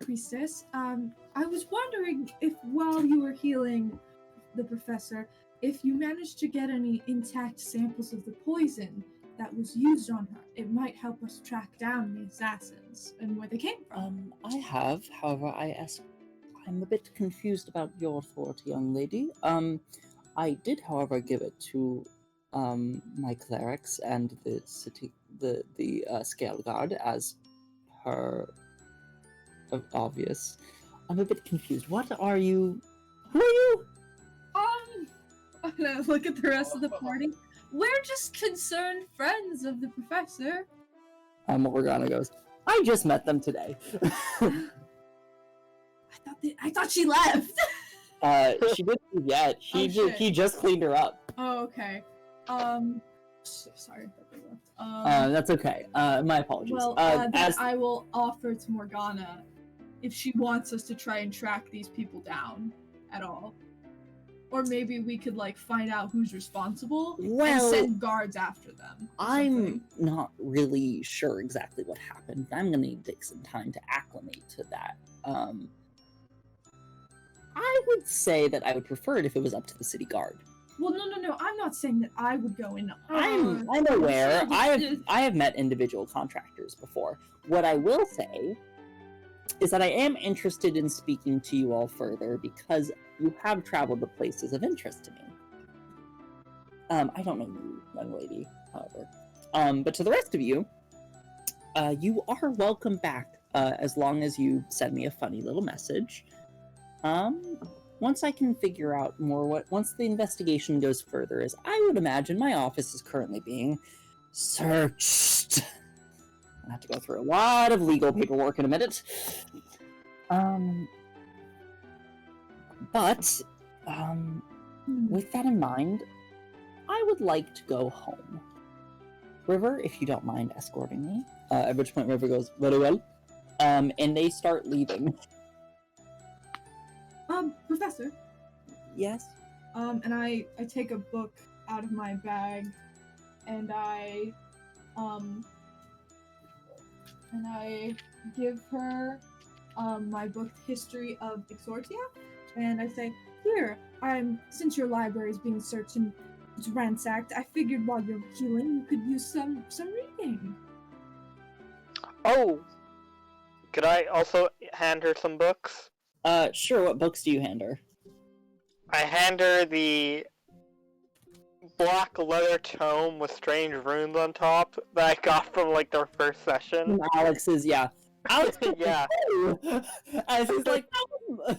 Priestess. I was wondering if while you were healing the professor, if you managed to get any intact samples of the poison that was used on her. It might help us track down the assassins and where they came from. I have, however, I'm a bit confused about your authority, young lady. I did, however, give it to my clerics and the city, the scale guard as per obvious. I'm a bit confused. What are you? Who are you? I'm gonna look at the rest of the party. We're just concerned friends of the professor. Morgana goes, I just met them today. I thought she left. She didn't yet. He just cleaned her up. Oh, okay. Sorry. I thought they left. That's okay. My apologies. Well, then I will offer to Morgana if she wants us to try and track these people down at all. Or maybe we could, like, find out who's responsible and send guards after them. I'm not really sure exactly what happened. I'm gonna need to take some time to acclimate to that. I would say that I would prefer it if it was up to the city guard. Well, no. I'm not saying that I would go in. I'm aware. I have met individual contractors before. What I will say is that I am interested in speaking to you all further because you have traveled to places of interest to me. I don't know you, young lady, however. But to the rest of you, you are welcome back as long as you send me a funny little message. Once I can figure out more once the investigation goes further, as I would imagine my office is currently being searched. I'll have to go through a lot of legal paperwork in a minute. But, with that in mind, I would like to go home. River, if you don't mind escorting me. At which point River goes, very well. And they start leaving. Professor? Yes? And I take a book out of my bag, and I give her, my book, History of Exortia, and I say, here, since your library is being searched and it's ransacked, I figured while you're healing, you could use some reading. Oh! Could I also hand her some books? Sure, what books do you hand her? I hand her the black leather tome with strange runes on top that I got from, like, their first session. Alex's, yeah. Alex, yeah. As he's like,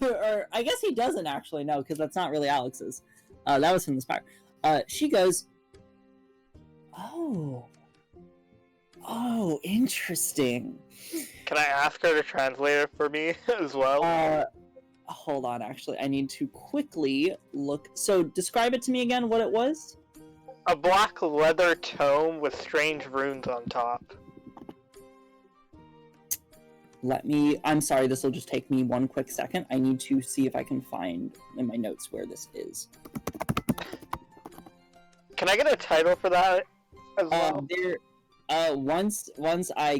or I guess he doesn't actually know, because that's not really Alex's. That was from the Spire. She goes, oh, interesting. Can I ask her to translate it for me as well? Hold on, actually, I need to quickly look. So, describe it to me again, what it was? A black leather tome with strange runes on top. I'm sorry, this will just take me one quick second. I need to see if I can find in my notes where this is. Can I get a title for that as well? Once I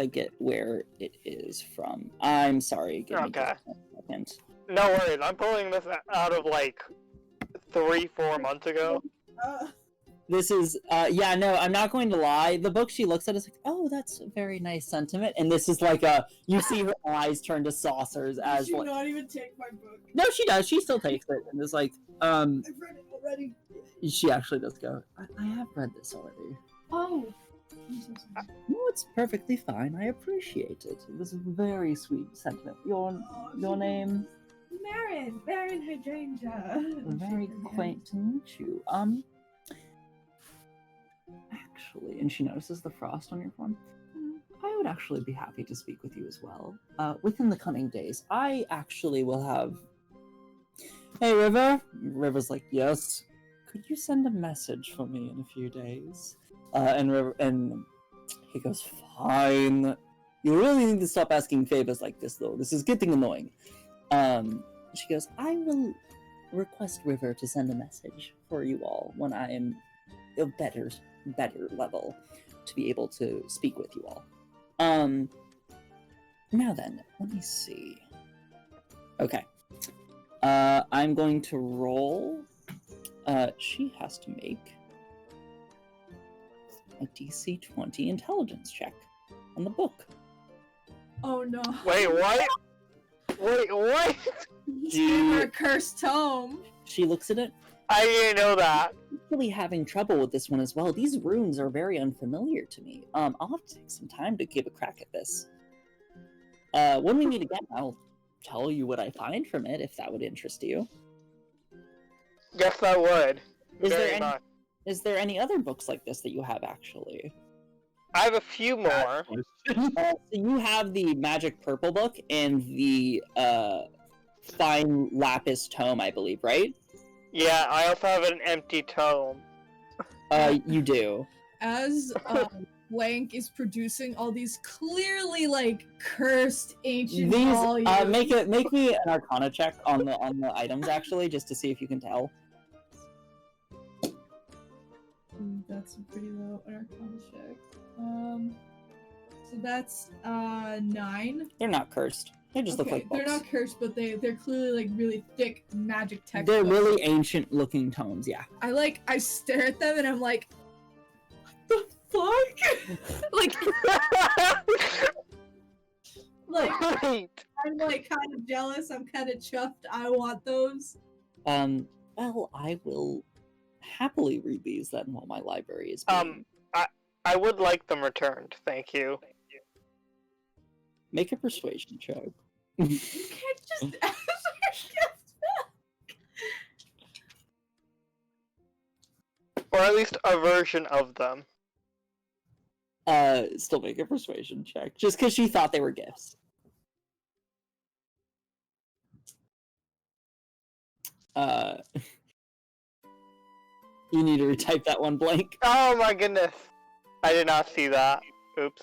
get where it is from. I'm sorry, give me just a second. No worries, I'm pulling this out of like 3-4 months ago. This is, no, I'm not going to lie. The book she looks at is like, oh, that's a very nice sentiment. And this is like you see her eyes turn to saucers as Did she not even take my book? No, she does. She still takes it. And is like, I've read it already. She actually does go, I have read this already. Oh. I'm so sorry. No, it's perfectly fine. I appreciate it. It was a very sweet sentiment. Your name? Marin Hydrangea. Very quaint to meet you. Actually, and she notices the frost on your form. I would actually be happy to speak with you as well. Within the coming days, I actually will have... Hey, River? River's like, yes. Could you send a message for me in a few days? And he goes, fine. You really need to stop asking favors like this, though. This is getting annoying. She goes, I will request River to send a message for you all when I am a better level to be able to speak with you all. Now then, let me see. Okay. I'm going to roll. She has to make a DC 20 intelligence check on the book. Oh no. Wait, what? Wait, what? Our cursed tome. She looks at it. I didn't know that. I'm really having trouble with this one as well. These runes are very unfamiliar to me. I'll have to take some time to give a crack at this. When we meet again, I'll tell you what I find from it, if that would interest you. Yes, I would. Is there any other books like this that you have, actually? I have a few more. So you have the Magic Purple book and the Fine Lapis tome, I believe, right? Yeah, I also have an empty tome. You do. As Blank is producing all these clearly like cursed ancient volumes. Make me an Arcana check on the items, actually, just to see if you can tell. That's a pretty low Arcana check. So that's 9. They're not cursed. They just look like books. They're not cursed, but they're clearly like really thick magic textbooks. They're really ancient looking tomes, yeah. I stare at them and I'm like, what the fuck? Right. I'm like kind of jealous. I'm kind of chuffed. I want those. Well, I will happily read these then while my library is being... I would like them returned. Thank you. Make a persuasion check. You can't just ask for gifts back. Or at least a version of them. Still make a persuasion check. Just because she thought they were gifts. You need to retype that one blank. Oh my goodness. I did not see that. Oops.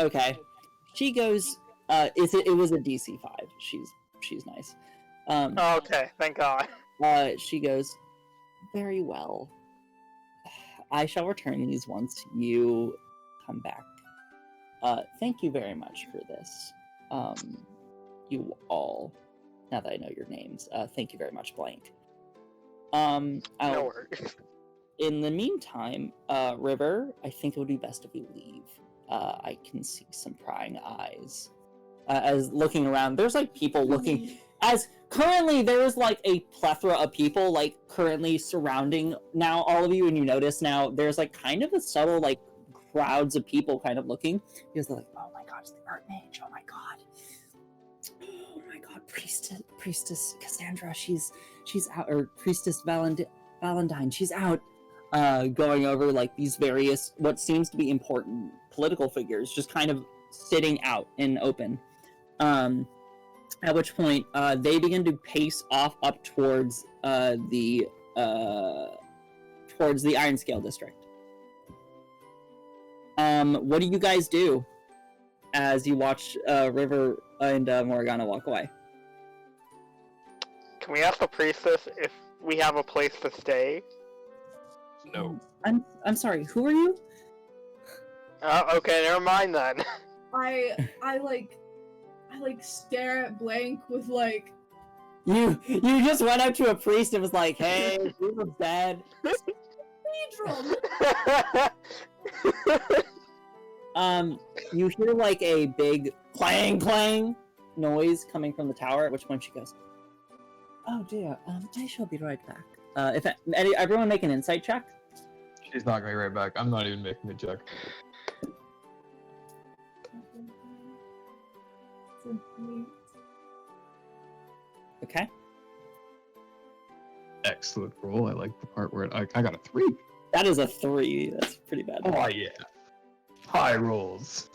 Okay. She goes, it was a DC 5. She's nice. Okay, thank God. She goes, very well. I shall return these once you come back. Thank you very much for this. You all, now that I know your names, thank you very much, Blank. No worries. In the meantime, River, I think it would be best if you leave. I can see some prying eyes. As looking around, there's like people looking. As currently there's like a plethora of people like currently surrounding now all of you, and you notice now there's like kind of a subtle like crowds of people kind of looking because they're like, oh my god, it's the art mage, oh my god, priestess Cassandra, she's out, or priestess Valentine, she's out. Going over like these various what seems to be important political figures just kind of sitting out in open. At which point they begin to pace off up towards the Iron Scale district. What do you guys do as you watch River and Morgana walk away? Can we ask the priestess if we have a place to stay? No. I'm sorry, who are you? Okay, never mind then. I stare at Blank with like. You just went up to a priest and was like, hey, we were dead. You hear like a big clang clang noise coming from the tower, at which point she goes, oh dear, I shall be right back. If everyone make an insight check. She's not going right back. I'm not even making a check. Okay. Excellent roll. I like the part where I got a 3. That is a 3. That's pretty bad. Oh yeah. High rolls.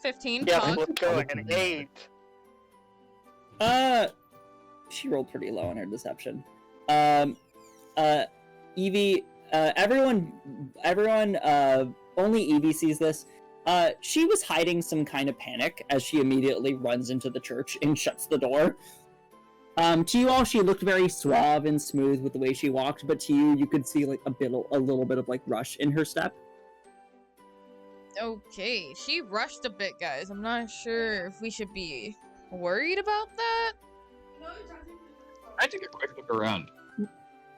15. Yeah, Pog. let's go like an 8. She rolled pretty low on her deception. Evie, everyone, only Evie sees this. She was hiding some kind of panic as she immediately runs into the church and shuts the door. To you all, she looked very suave and smooth with the way she walked, but to you, you could see like a little bit of like rush in her step. Okay, she rushed a bit, guys. I'm not sure if we should be worried about that. I take a quick look around.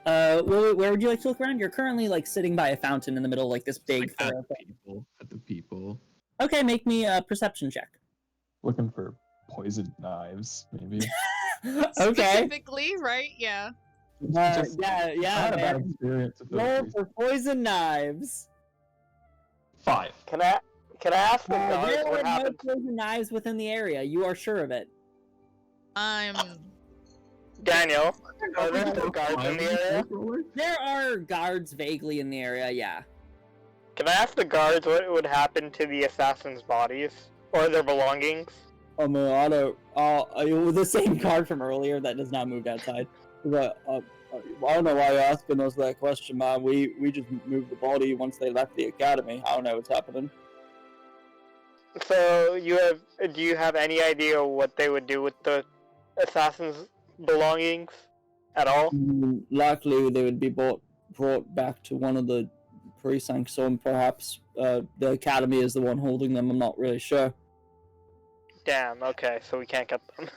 Where would you like to look around? You're currently like sitting by a fountain in the middle of like this big. Like, at the people. Okay, make me a perception check. Looking for poisoned knives, maybe. Okay. Specifically, right? Yeah. Yeah. I had a bad Man. experience with Roll those. for poison knives. 5. Can I ask the guards There what are no happened? poison knives within the area. You are sure of it. Daniel, are there still guards in the area? There are guards vaguely in the area. Yeah. Can I ask the guards what would happen to the assassins' bodies or their belongings? I don't. The same guard from earlier that has now moved outside. But I don't know why you're asking us that question, man. We just moved the body once they left the academy. I don't know what's happening. So do you have any idea what they would do with the assassins' belongings at all? Likely they would be brought back to one of the precincts, or perhaps the academy is the one holding them. I'm not really sure. Damn. Okay, so we can't get them.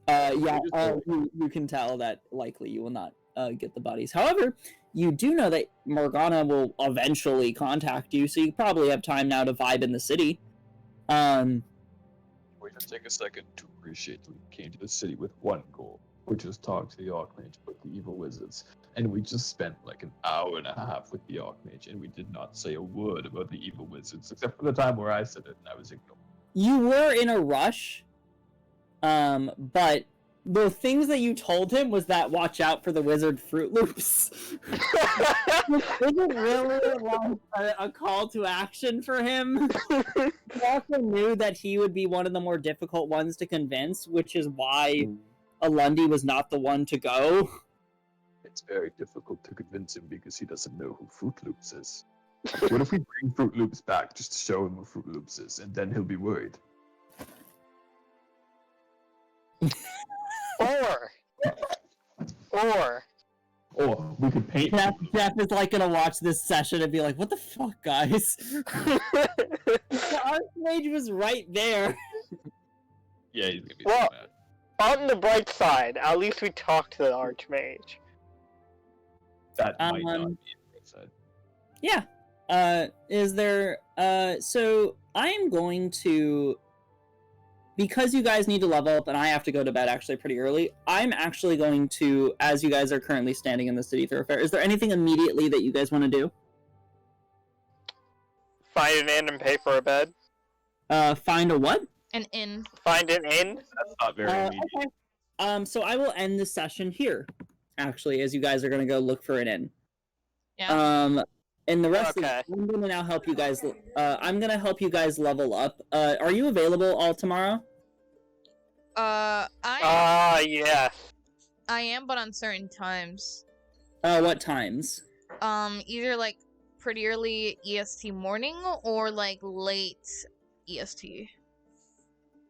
You can tell that likely you will not get the bodies. However, you do know that Morgana will eventually contact you, so you probably have time now to vibe in the city. We just take a second to appreciate that we came to the city with one goal, which is talk to the Archmage about the evil wizards. And we just spent like an hour and a half with the Archmage, and we did not say a word about the evil wizards, except for the time where I said it and I was ignored. You were in a rush, but the things that you told him was that watch out for the wizard Fruit Loops. It wasn't really like a call to action for him. He also knew that he would be one of the more difficult ones to convince, which is why Alundi was not the one to go. It's very difficult to convince him because he doesn't know who Fruit Loops is. What if we bring Fruit Loops back just to show him what Fruit Loops is, and then he'll be worried? Or we could paint. Jeff is like gonna watch this session and be like, "What the fuck, guys?" The Archmage was right there. Yeah, he's gonna be Well, so mad. on the bright side, at least we talked to the Archmage. That might not be the right side. Yeah. Is there so I am going to, because you guys need to level up and I have to go to bed actually pretty early, I'm actually going to, as you guys are currently standing in the city thoroughfare, is there anything immediately that you guys want to do? Find an inn and pay for a bed. Find a what? An inn. Find an inn. That's not very immediate. Okay. So I will end this session here, actually, as you guys are gonna go look for an inn. Yeah. And the rest Okay. of I'm gonna now help you guys. I'm gonna help you guys level up. Are you available all tomorrow? Yes. I am, but on certain times. What times? Either like pretty early EST morning or like late EST.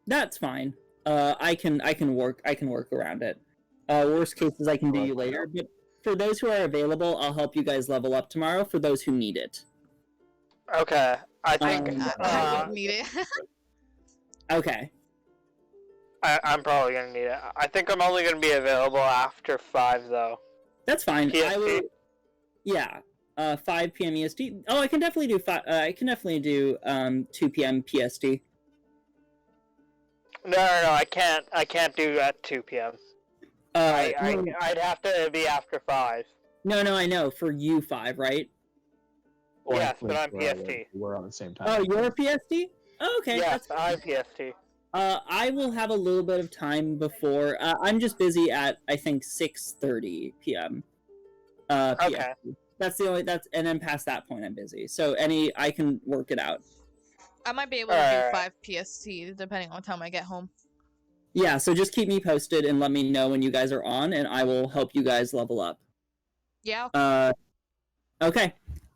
That's fine. I can work around it. Worst cases I can do you later, but for those who are available, I'll help you guys level up tomorrow for those who need it. Okay. I think I wouldn't need it. Okay. I'm probably gonna need it. I think I'm only gonna be available after 5 though. That's fine. PST? I will. Yeah. 5 p.m. EST. Oh, I can definitely do 5. I can definitely do 2 p.m. PST. No, I can't. I can't do at 2 p.m. I'd have to be after 5. No, I know. For you 5, right? Yes, but I'm We're PST. We're on the same time. Oh, you're PST? Oh, okay. Yes, That's I'm PST. I will have a little bit of time before. I'm just busy at I think 6:30 p.m. Okay. PST. That's the only. And then past that point, I'm busy. So I can work it out. I might be able to do 5 PST depending on what time I get home. Yeah. So just keep me posted and let me know when you guys are on, and I will help you guys level up. Yeah. Okay.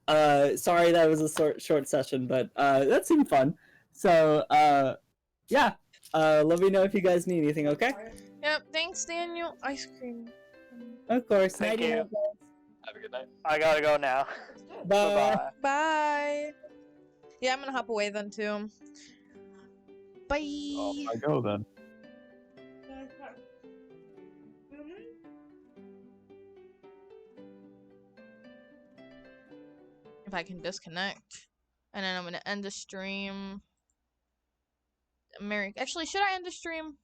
Sorry that was a short session, but that seemed fun. So yeah, let me know if you guys need anything. Okay. Yep. Thanks, Daniel. Ice cream. Of course. Thank Nighty you. night, guys. Have a good night. I gotta go now. Bye. Bye-bye. Bye. Yeah, I'm gonna hop away then too. Bye. Off I go then. If I can disconnect, and then I'm gonna end the stream. Actually, should I end the stream?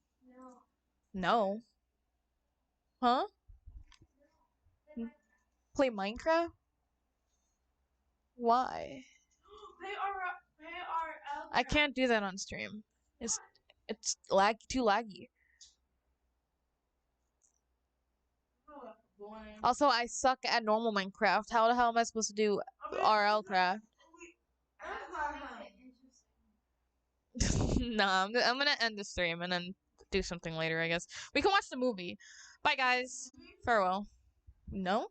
No. Huh? Play Minecraft? Why? I can't do that on stream. It's too laggy. Also, I suck at normal Minecraft. How the hell am I supposed to do RL craft? Nah, I'm gonna end the stream and then do something later, I guess. We can watch the movie. Bye, guys. Farewell. No?